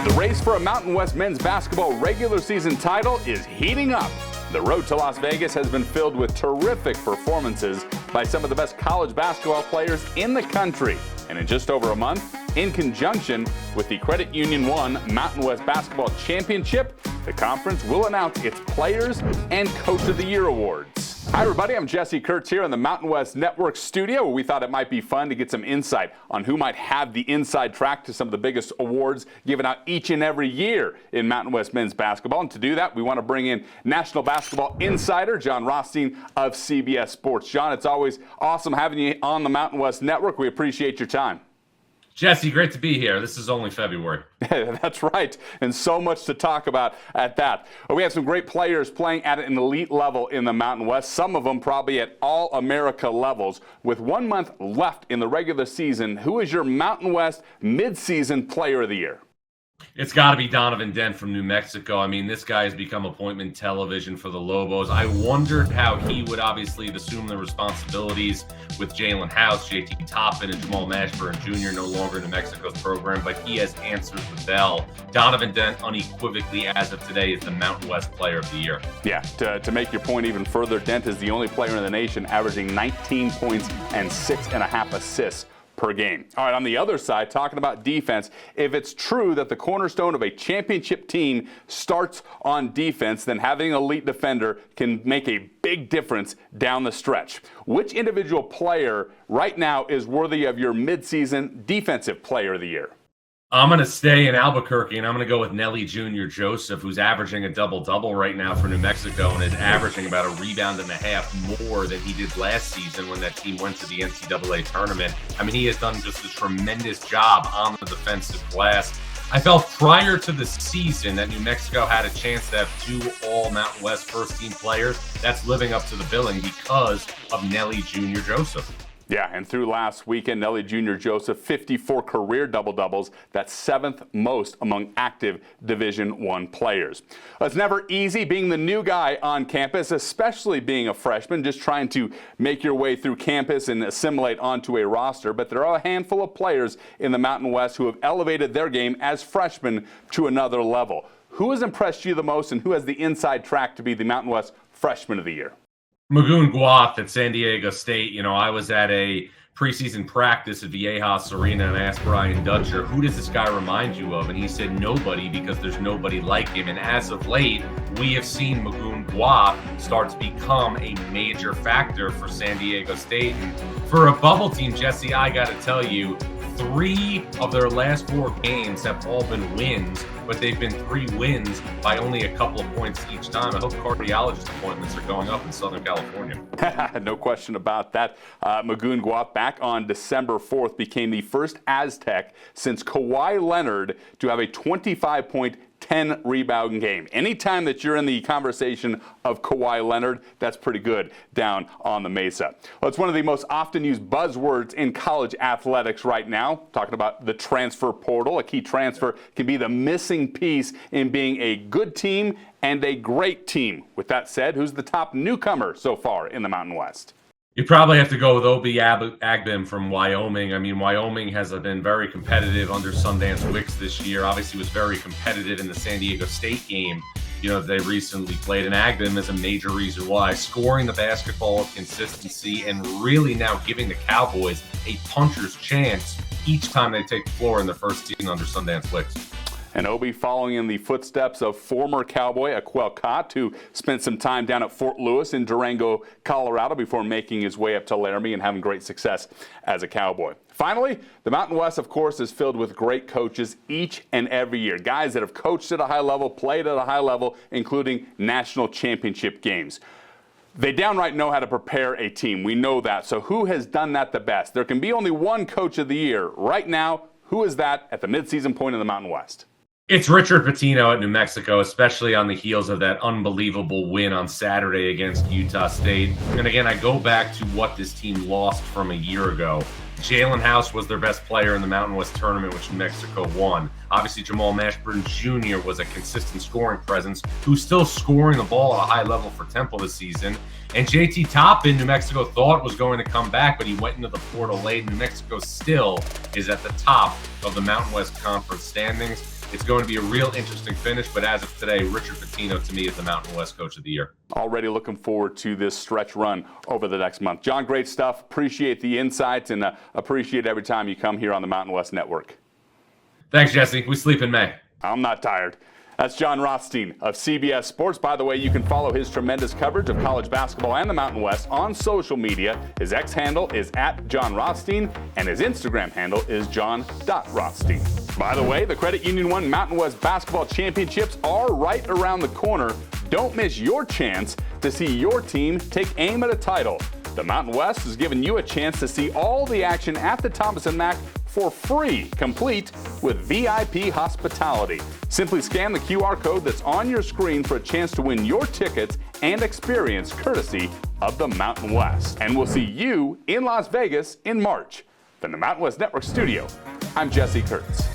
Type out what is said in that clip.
The race for a Mountain West men's basketball regular season title is heating up. The road to Las Vegas has been filled with terrific performances by some of the best college basketball players in the country. And in just over a month, in conjunction with the Credit Union One Mountain West Basketball Championship, the conference will announce its Players and Coach of the Year awards. Hi everybody, I'm Jesse Kurtz here in the Mountain West Network studio, where we thought it might be fun to get some insight on who might have the inside track to some of the biggest awards given out each and every year in Mountain West men's basketball. And to do that, we want to bring in National Basketball Insider Jon Rothstein of CBS Sports. Jon, it's always awesome having you on the Mountain West Network. We appreciate your time. Jesse, great to be here. This is only February. That's right, and so much to talk about at that. We have some great players playing at an elite level in the Mountain West, some of them probably at All-America levels. With 1 month left in the regular season, who is your Mountain West Midseason Player of the Year? It's got to be Donovan Dent from New Mexico. I mean, this guy has become appointment television for the Lobos. I wondered how he would obviously assume the responsibilities with Jalen House, JT Toppin, and Jamal Mashburn Jr. no longer in New Mexico's program, but he has answered the bell. Donovan Dent, unequivocally as of today, is the Mountain West Player of the Year. Yeah, to make your point even further, Dent is the only player in the nation averaging 19 points and 6.5 assists per game. All right, on the other side, talking about defense, if it's true that the cornerstone of a championship team starts on defense, then having an elite defender can make a big difference down the stretch. Which individual player right now is worthy of your midseason Defensive Player of the Year? I'm going to stay in Albuquerque, and I'm going to go with Nelly Jr. Joseph, who's averaging a double-double right now for New Mexico and is averaging about a rebound and a half more than he did last season when that team went to the NCAA tournament. I mean, he has done just a tremendous job on the defensive glass. I felt prior to the season that New Mexico had a chance to have two All-Mountain West first-team players. That's living up to the billing because of Nelly Jr. Joseph. Yeah, and through last weekend, Nelly Jr. Joseph, 54 career double-doubles. That's seventh most among active Division I players. It's never easy being the new guy on campus, especially being a freshman, just trying to make your way through campus and assimilate onto a roster. But there are a handful of players in the Mountain West who have elevated their game as freshmen to another level. Who has impressed you the most, and who has the inside track to be the Mountain West Freshman of the Year? Magoon Guath at San Diego State. You know, I was at a preseason practice at Viejas Arena and asked Brian Dutcher, who does this guy remind you of? And he said nobody, because there's nobody like him. And as of late, we have seen Magoon Guath start to become a major factor for San Diego State. And for a bubble team, Jesse, I got to tell you, 3 of their last 4 games have all been wins, but they've been 3 wins by only a couple of points each time. I hope cardiologist appointments are going up in Southern California. No question about that. Magoon Guath, back on December 4th, became the first Aztec since Kawhi Leonard to have a 25-point 10 rebound game. Anytime that you're in the conversation of Kawhi Leonard, that's pretty good down on the Mesa. Well, it's one of the most often used buzzwords in college athletics right now, talking about the transfer portal. A key transfer can be the missing piece in being a good team and a great team. With that said, who's the top newcomer so far in the Mountain West? You probably have to go with Obi Agbim from Wyoming. I mean, Wyoming has been very competitive under Sundance Wicks this year. Obviously was very competitive in the San Diego State game, you know, they recently played. And Agbim is a major reason why. Scoring the basketball with consistency and really now giving the Cowboys a puncher's chance each time they take the floor in the first season under Sundance Wicks. And Obi following in the footsteps of former Cowboy Aquel Cott, who spent some time down at Fort Lewis in Durango, Colorado, before making his way up to Laramie and having great success as a Cowboy. Finally, the Mountain West, of course, is filled with great coaches each and every year. Guys that have coached at a high level, played at a high level, including national championship games. They downright know how to prepare a team. We know that. So who has done that the best? There can be only one coach of the year. Right now, who is that at the midseason point in the Mountain West? It's Richard Pitino at New Mexico, especially on the heels of that unbelievable win on Saturday against Utah State. And again, I go back to what this team lost from a year ago. Jalen House was their best player in the Mountain West tournament, which New Mexico won. Obviously, Jamal Mashburn Jr. was a consistent scoring presence who's still scoring the ball at a high level for Temple this season. And JT Toppin, New Mexico thought was going to come back, but he went into the portal late. New Mexico still is at the top of the Mountain West Conference standings. It's going to be a real interesting finish, but as of today, Richard Pitino to me is the Mountain West Coach of the Year. Already looking forward to this stretch run over the next month. Jon, great stuff. Appreciate the insights and appreciate every time you come here on the Mountain West Network. Thanks, Jesse. We sleep in May. I'm not tired. That's Jon Rothstein of CBS Sports. By the way, you can follow his tremendous coverage of college basketball and the Mountain West on social media. His X handle is @Jon Rothstein, and his Instagram handle is Jon.Rothstein. By the way, the Credit Union One Mountain West Basketball Championships are right around the corner. Don't miss your chance to see your team take aim at a title. The Mountain West is giving you a chance to see all the action at the Thomas & Mack for free, complete with VIP hospitality. Simply scan the QR code that's on your screen for a chance to win your tickets and experience courtesy of the Mountain West. And we'll see you in Las Vegas in March. From the Mountain West Network studio, I'm Jesse Kurtz.